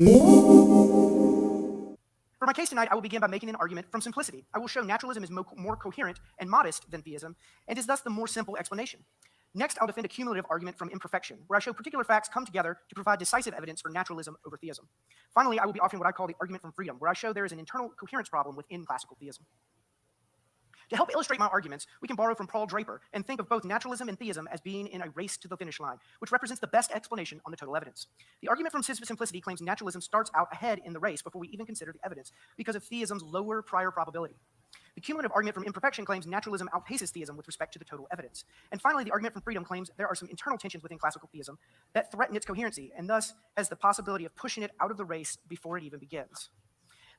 For my case tonight, I will begin by making an argument from simplicity. I will show naturalism is more coherent and modest than theism, and is thus the more simple explanation. Next, I'll defend a cumulative argument from imperfection, where I show particular facts come together to provide decisive evidence for naturalism over theism. Finally, I will be offering what I call the argument from freedom, where I show there is an internal coherence problem within classical theism. To help illustrate my arguments, we can borrow from Paul Draper and think of both naturalism and theism as being in a race to the finish line, which represents the best explanation on the total evidence. The argument from simplicity claims naturalism starts out ahead in the race before we even consider the evidence because of theism's lower prior probability. The cumulative argument from imperfection claims naturalism outpaces theism with respect to the total evidence. And finally, the argument from freedom claims there are some internal tensions within classical theism that threaten its coherency and thus has the possibility of pushing it out of the race before it even begins.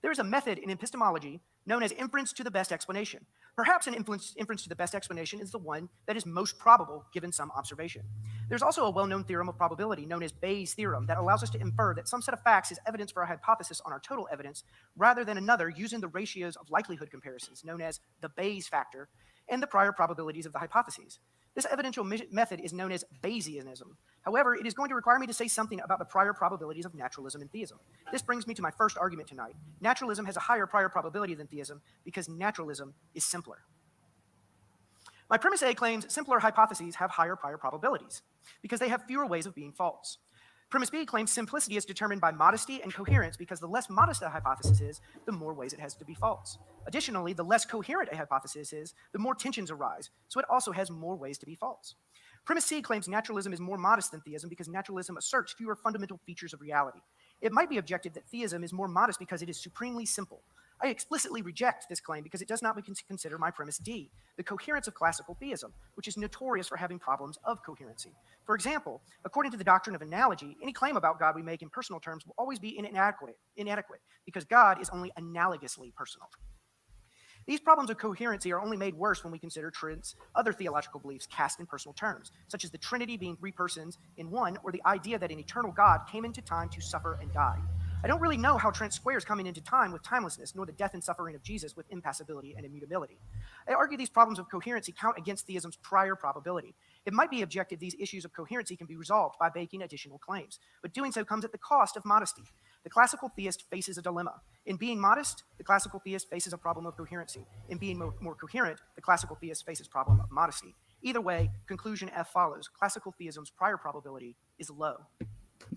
There is a method in epistemology known as inference to the best explanation. Perhaps an inference to the best explanation is the one that is most probable given some observation. There's also a well-known theorem of probability known as Bayes' theorem that allows us to infer that some set of facts is evidence for a hypothesis on our total evidence rather than another using the ratios of likelihood comparisons known as the Bayes factor and the prior probabilities of the hypotheses. This evidential method is known as Bayesianism. However, it is going to require me to say something about the prior probabilities of naturalism and theism. This brings me to my first argument tonight. Naturalism has a higher prior probability than theism because naturalism is simpler. My premise A claims simpler hypotheses have higher prior probabilities because they have fewer ways of being false. Premise B claims simplicity is determined by modesty and coherence because the less modest a hypothesis is, the more ways it has to be false. Additionally, the less coherent a hypothesis is, the more tensions arise, so it also has more ways to be false. Premise C claims naturalism is more modest than theism because naturalism asserts fewer fundamental features of reality. It might be objected that theism is more modest because it is supremely simple. I explicitly reject this claim because it does not consider my premise D, the coherence of classical theism, which is notorious for having problems of coherency. For example, according to the doctrine of analogy, any claim about God we make in personal terms will always be inadequate because God is only analogously personal. These problems of coherency are only made worse when we consider Trent's other theological beliefs cast in personal terms, such as the Trinity being three persons in one, or the idea that an eternal God came into time to suffer and die. I don't really know how Trent squares coming into time with timelessness, nor the death and suffering of Jesus with impassibility and immutability. I argue these problems of coherency count against theism's prior probability. It might be objected these issues of coherency can be resolved by making additional claims, but doing so comes at the cost of modesty. The classical theist faces a dilemma. In being modest, the classical theist faces a problem of coherency. In being more coherent, the classical theist faces a problem of modesty. Either way, conclusion F follows. Classical theism's prior probability is low.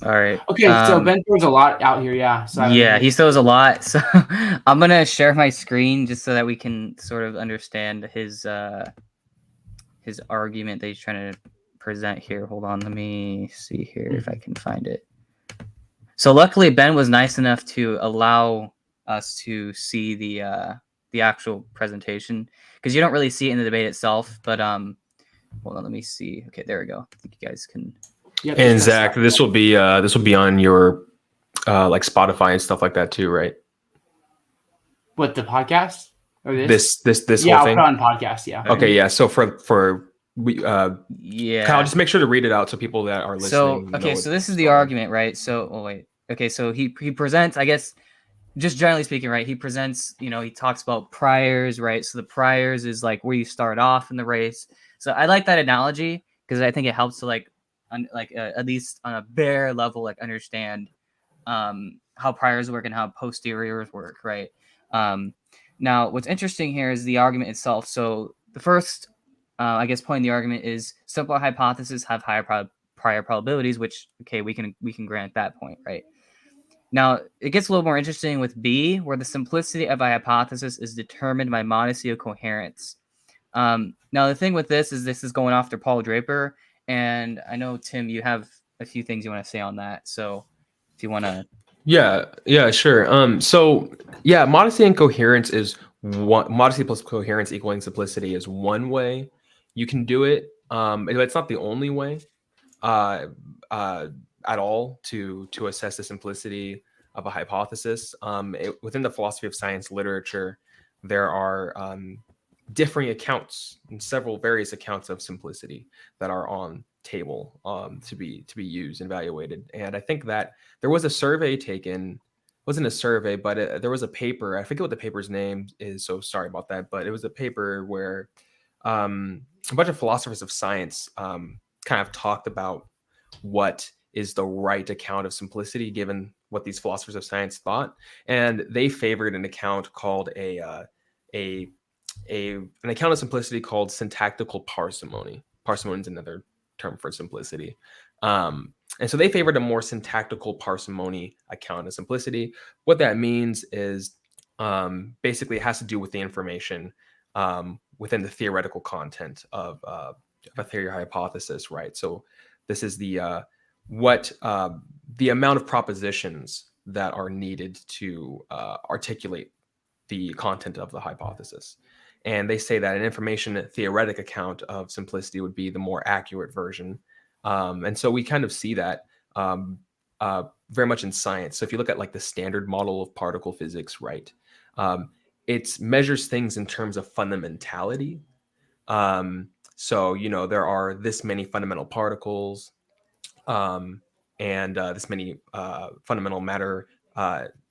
All right. Okay, so Ben throws a lot out here, yeah. So yeah, he throws a lot. So I'm gonna share my screen just so that we can sort of understand his argument that he's trying to present here. Hold on, let me see here if I can find it. So luckily, Ben was nice enough to allow us to see the actual presentation because you don't really see it in the debate itself. But hold on, let me see. Okay, there we go. I think you guys can. Yep, and Zach, this will be on your like Spotify and stuff like that too, right? What, the podcast or this yeah, whole thing? I'll put on podcast. Yeah. Okay. Yeah. So for yeah, Kyle, just make sure to read it out so people that are listening. So okay, so this is the argument, right? So wait. Okay, so he presents, I guess, just generally speaking, right? He presents, he talks about priors, right? So the priors is like where you start off in the race. So I like that analogy because I think it helps to at least on a bare level, like understand how priors work and how posteriors work, right? Now, what's interesting here is the argument itself. So the first, I guess, point in the argument is simple hypotheses have higher prior probabilities, which, okay, we can grant that point, right? Now, it gets a little more interesting with B, where the simplicity of a hypothesis is determined by modesty of coherence. Now, the thing with this is going after Paul Draper, and I know, Tim, you have a few things you want to say on that. So if you want to... Yeah, sure. So, yeah, modesty and coherence is modesty plus coherence equaling simplicity is one way you can do it. It's not the only way at all to assess the simplicity of a hypothesis. Within the philosophy of science literature, there are differing accounts and several various accounts of simplicity that are on table to be used and evaluated. And I think that there was a survey taken, wasn't a survey, but there was a paper. I forget what the paper's name is, so sorry about that. But it was a paper where a bunch of philosophers of science kind of talked about what is the right account of simplicity given what these philosophers of science thought, and they favored an account called an account of simplicity called syntactical parsimony. Parsimony is another term for simplicity. And so they favored a more syntactical parsimony account of simplicity. What that means is basically it has to do with the information within the theoretical content of a theory or hypothesis, right? So this is the amount of propositions that are needed to articulate the content of the hypothesis. And they say that an information theoretic account of simplicity would be the more accurate version. And so we kind of see that very much in science. So if you look at like the standard model of particle physics, right, it measures things in terms of fundamentality. So, you know, there are this many fundamental particles and this many fundamental matter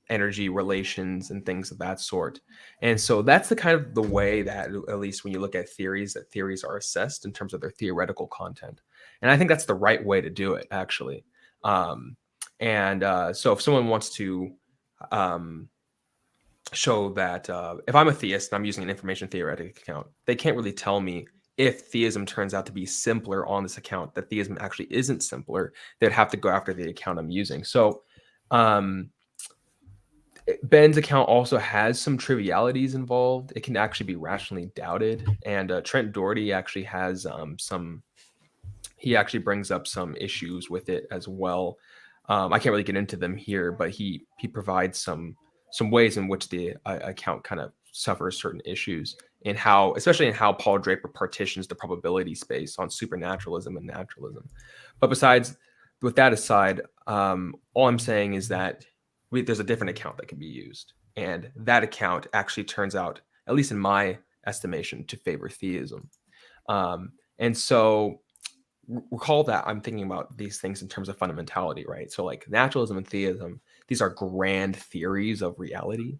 energy relations and things of that sort. And so that's the kind of the way that, at least when you look at theories, that theories are assessed in terms of their theoretical content. And I think that's the right way to do it, actually. So if someone wants to show that if I'm a theist and I'm using an information theoretic account, they can't really tell me if theism turns out to be simpler on this account, that theism actually isn't simpler. They'd have to go after the account I'm using. So Ben's account also has some trivialities involved. It can actually be rationally doubted. And Trent Doherty actually has he actually brings up some issues with it as well. I can't really get into them here, but he provides some ways in which the account kind of suffers certain issues, in how, especially in how Paul Draper partitions the probability space on supernaturalism and naturalism. But besides, with that aside, all I'm saying is that there's a different account that can be used, and that account actually turns out, at least in my estimation, to favor theism. And so recall that I'm thinking about these things in terms of fundamentality, right? So like naturalism and theism, these are grand theories of reality.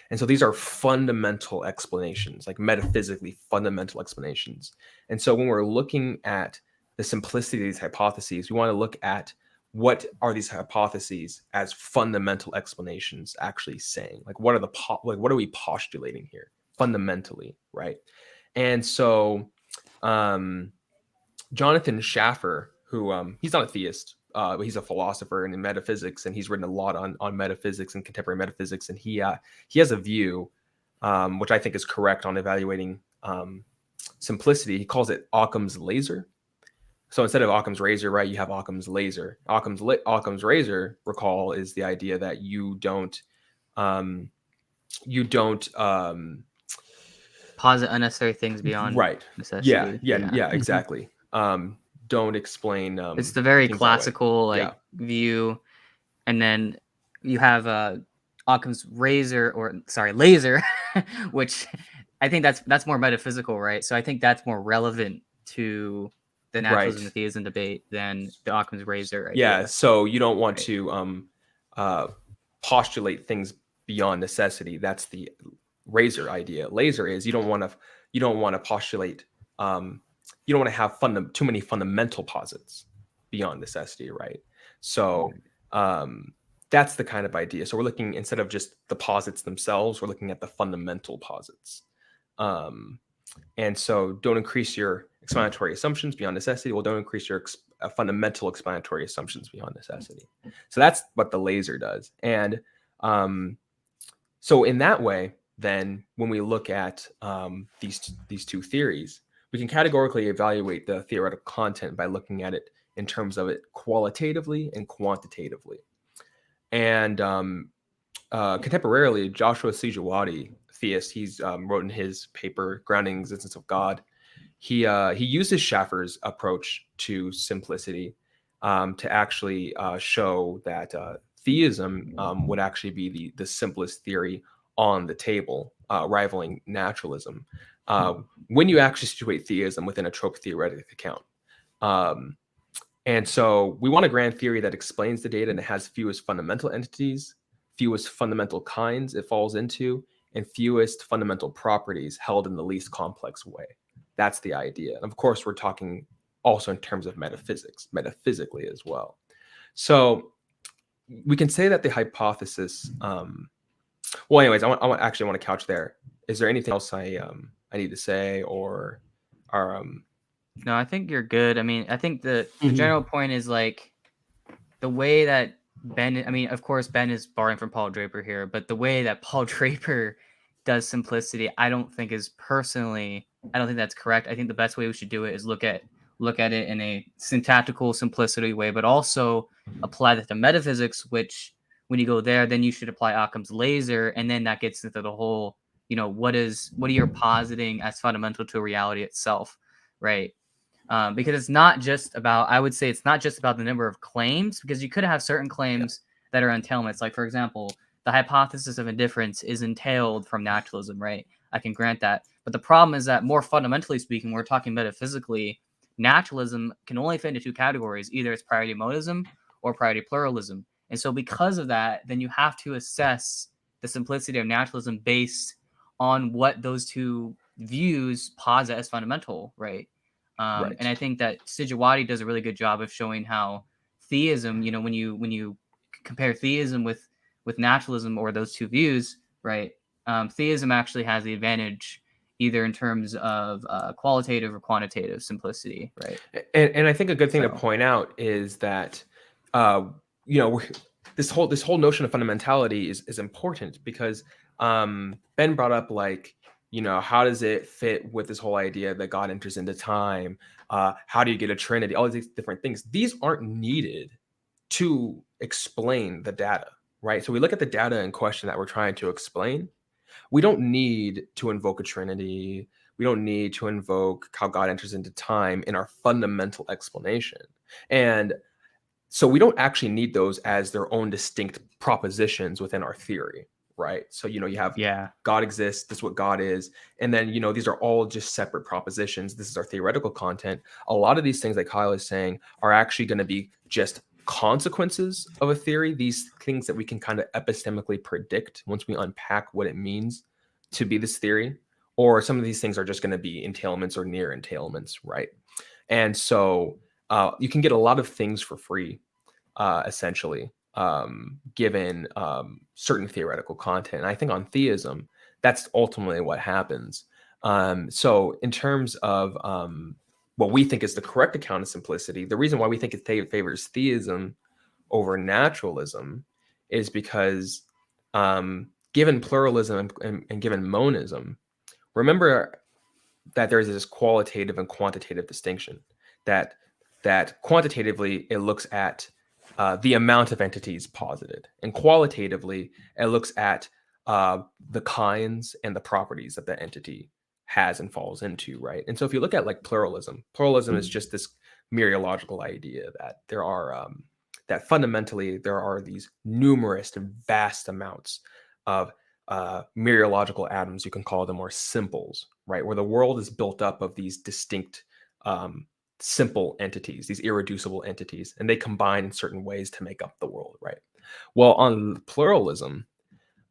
And so these are fundamental explanations, like metaphysically fundamental explanations. And so when we're looking at the simplicity of these hypotheses, we want to look at what are these hypotheses as fundamental explanations actually saying? Like what are we postulating here fundamentally, right? And so Jonathan Schaffer, who he's not a theist, but he's a philosopher and in metaphysics, and he's written a lot on metaphysics and contemporary metaphysics. And he has a view, which I think is correct on evaluating simplicity. He calls it Occam's laser. So instead of Occam's razor, right, you have Occam's laser. Occam's razor, recall, is the idea that you don't posit unnecessary things beyond right necessity. Yeah, exactly. Don't explain. It's the very classical view, and then you have Occam's laser, which I think that's more metaphysical, right? So I think that's more relevant to the naturalism and theism debate than the Occam's razor idea. Yeah, so you don't want to postulate things beyond necessity. That's the razor idea. Laser is you don't want to postulate. You don't want to have too many fundamental posits beyond necessity, right? So that's the kind of idea. So we're looking, instead of just the posits themselves, we're looking at the fundamental posits. And so don't increase your explanatory assumptions beyond necessity. Well, don't increase your fundamental explanatory assumptions beyond necessity. So that's what the laser does. And so in that way, then when we look at these two theories, we can categorically evaluate the theoretical content by looking at it in terms of it qualitatively and quantitatively. And contemporarily, Joshua Sijawati, theist, he's wrote in his paper Grounding the Existence of God, he uses Schaffer's approach to simplicity to actually show that theism would actually be the simplest theory on the table, rivaling naturalism, when you actually situate theism within a trope theoretic account. And so we want a grand theory that explains the data and it has fewest fundamental entities, fewest fundamental kinds it falls into, and fewest fundamental properties held in the least complex way. That's the idea. And of course, we're talking also in terms of metaphysics, metaphysically as well. So we can say that the hypothesis. Well, anyways, actually want to couch there. Is there anything else I need to say, or No, I think you're good. I mean, I think the Mhm. general point is like the way that Ben, I mean, of course, Ben is borrowing from Paul Draper here, but the way that Paul Draper does simplicity, I don't think that's correct. I think the best way we should do it is look at it in a syntactical simplicity way, but also apply that to metaphysics, which when you go there, then you should apply Occam's laser, and then that gets into the whole, what are you positing as fundamental to reality itself, right? Because it's not just about, I would say it's not just about the number of claims, because you could have certain claims that are entailments. Like, for example, the hypothesis of indifference is entailed from naturalism, right? I can grant that. But the problem is that more fundamentally speaking, we're talking metaphysically, naturalism can only fit into two categories. Either it's priority monism or priority pluralism. And so because of that, then you have to assess the simplicity of naturalism based on what those two views posit as fundamental, right? Right. And I think that Sijawati does a really good job of showing how theism, when you compare theism with naturalism, or those two views, right? Theism actually has the advantage either in terms of qualitative or quantitative simplicity, right? And I think a good thing to So- point out is that this whole notion of fundamentality is important, because Ben brought up, like, how does it fit with this whole idea that God enters into time? How do you get a Trinity? All these different things. These aren't needed to explain the data, right? So we look at the data in question that we're trying to explain. We don't need to invoke a Trinity. We don't need to invoke how God enters into time in our fundamental explanation. And so we don't actually need those as their own distinct propositions within our theory, right? So, you have God exists, this is what God is. And then, these are all just separate propositions. This is our theoretical content. A lot of these things that Kyle is saying are actually going to be just consequences of a theory, these things that we can kind of epistemically predict once we unpack what it means to be this theory. Or some of these things are just going to be entailments or near entailments, right? And so you can get a lot of things for free, essentially, given certain theoretical content. And I think on theism, that's ultimately what happens. So in terms of what we think is the correct account of simplicity, the reason why we think it favors theism over naturalism is because given pluralism and given monism, remember that there is this qualitative and quantitative distinction, that quantitatively it looks at the amount of entities posited, and qualitatively it looks at the kinds and the properties that the entity has and falls into, right? And so if you look at like pluralism is just this mereological idea that there are that fundamentally there are these numerous and vast amounts of mereological atoms, you can call them, or simples, right? Where the world is built up of these distinct simple entities, these irreducible entities, and they combine in certain ways to make up the world, right? Well, on pluralism,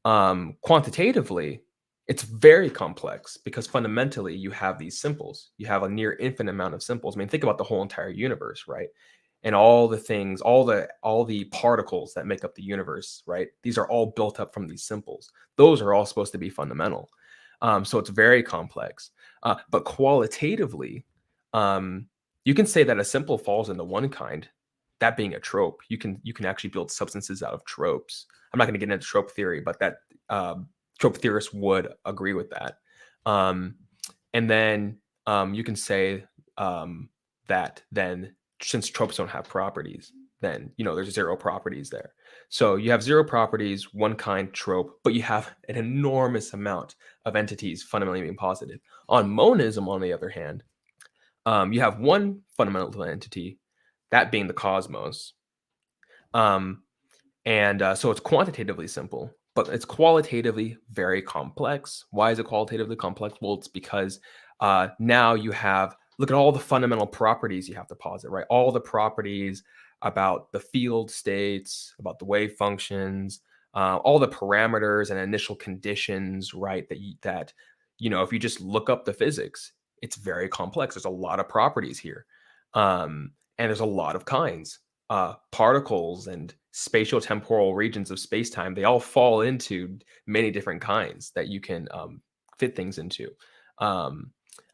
quantitatively, it's very complex, because fundamentally you have these simples. You have a near infinite amount of simples. I mean, think about the whole entire universe, right? And all the things, all the particles that make up the universe, right? These are all built up from these simples. Those are all supposed to be fundamental. So it's very complex. But qualitatively, you can say that a simple falls into one kind, that being a trope. You can actually build substances out of tropes. I'm not going to get into trope theory, but that trope theorists would agree with that. And then you can say that then, since tropes don't have properties, then there's zero properties there. So you have zero properties, one kind trope, but you have an enormous amount of entities fundamentally being posited. On monism, on the other hand, you have one fundamental entity, that being the cosmos. So it's quantitatively simple, but it's qualitatively very complex. Why is it qualitatively complex? Well, it's because now you have, look at all the fundamental properties you have to posit, right? All the properties about the field states, about the wave functions, all the parameters and initial conditions, right? That if you just look up the physics, it's very complex. There's a lot of properties here. And there's a lot of kinds. particles and spatial temporal regions of space-time, they all fall into many different kinds that you can fit things into. I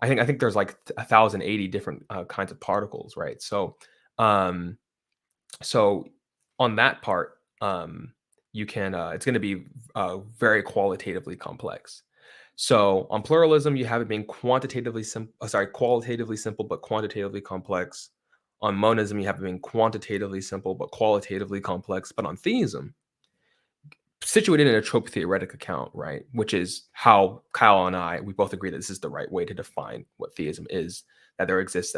think there's like 1,080 different kinds of particles, right? So so on that part, you can it's going to be very qualitatively complex. So on pluralism, you have it being qualitatively simple but quantitatively complex. On monism, you have it being quantitatively simple but qualitatively complex. But on theism, situated in a trope theoretic account, right, which is how Kyle and we both agree that this is the right way to define what theism is, that there exists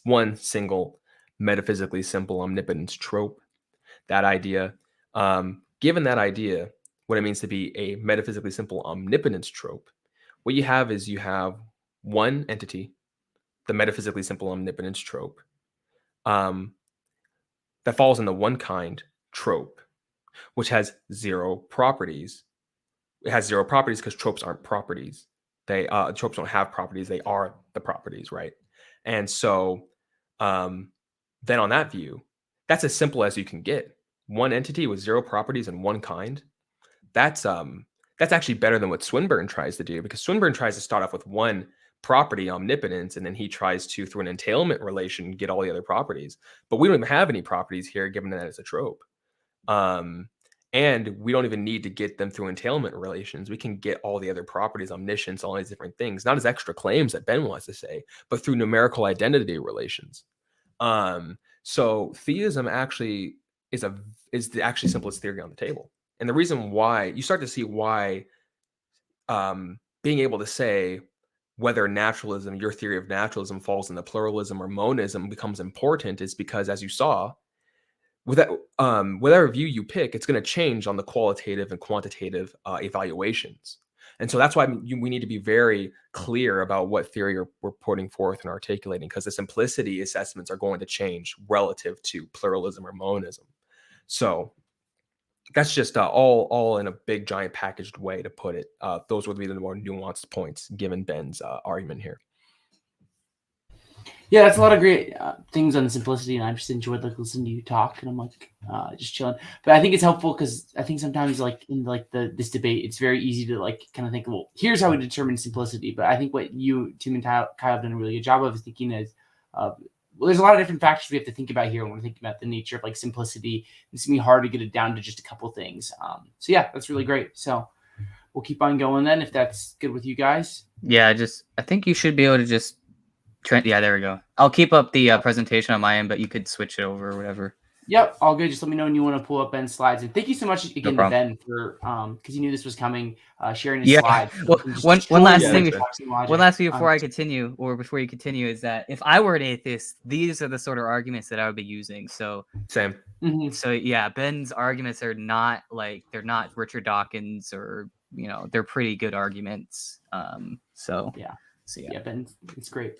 one single metaphysically simple omnipotence trope. That idea, given that idea, what it means to be a metaphysically simple omnipotence trope, what you have is you have one entity, the metaphysically simple omnipotence trope, that falls in the one kind trope, which has zero properties. It has zero properties because tropes aren't properties. Tropes don't have properties. They are the properties, right? And so then on that view, that's as simple as you can get. One entity with zero properties and one kind. That's actually better than what Swinburne tries to do, because Swinburne tries to start off with one property, omnipotence, and then he tries to, through an entailment relation, get all the other properties. But we don't even have any properties here, given that it's a trope. And we don't even need to get them through entailment relations. We can get all the other properties, omniscience, all these different things, not as extra claims that Ben wants to say, but through numerical identity relations. So theism actually is the actually simplest theory on the table. And the reason why you start to see why being able to say whether naturalism, your theory of naturalism, falls into pluralism or monism becomes important is because, as you saw, whatever view you pick, it's going to change on the qualitative and quantitative evaluations. And so that's why we need to be very clear about what theory we're putting forth and articulating, because the simplicity assessments are going to change relative to pluralism or monism. So that's just all in a big, giant packaged way to put it. Those would be the more nuanced points given Ben's argument here. Yeah, that's a lot of great things on simplicity, and I just enjoyed listening to you talk, and I'm like just chilling. But I think it's helpful because I think sometimes in this debate, it's very easy to kind of think, well, here's how we determine simplicity. But I think what you, Tim, and Kyle have done a really good job of is thinking is, well, there's a lot of different factors we have to think about here when we're thinking about the nature of simplicity. It's gonna be hard to get it down to just a couple things. So yeah, that's really great. So we'll keep on going then, if that's good with you guys. Yeah, I think you should be able to just. Yeah, there we go. I'll keep up the presentation on my end, but you could switch it over or whatever. Yep, all good. Just let me know when you want to pull up Ben's slides. And thank you so much again to Ben for because he knew this was coming, sharing his slides. Well, one last thing before I continue, or before you continue, is that if I were an atheist, these are the sort of arguments that I would be using. So same. Mm-hmm. So yeah, Ben's arguments are not they're not Richard Dawkins, or they're pretty good arguments. So yeah, Ben, it's great.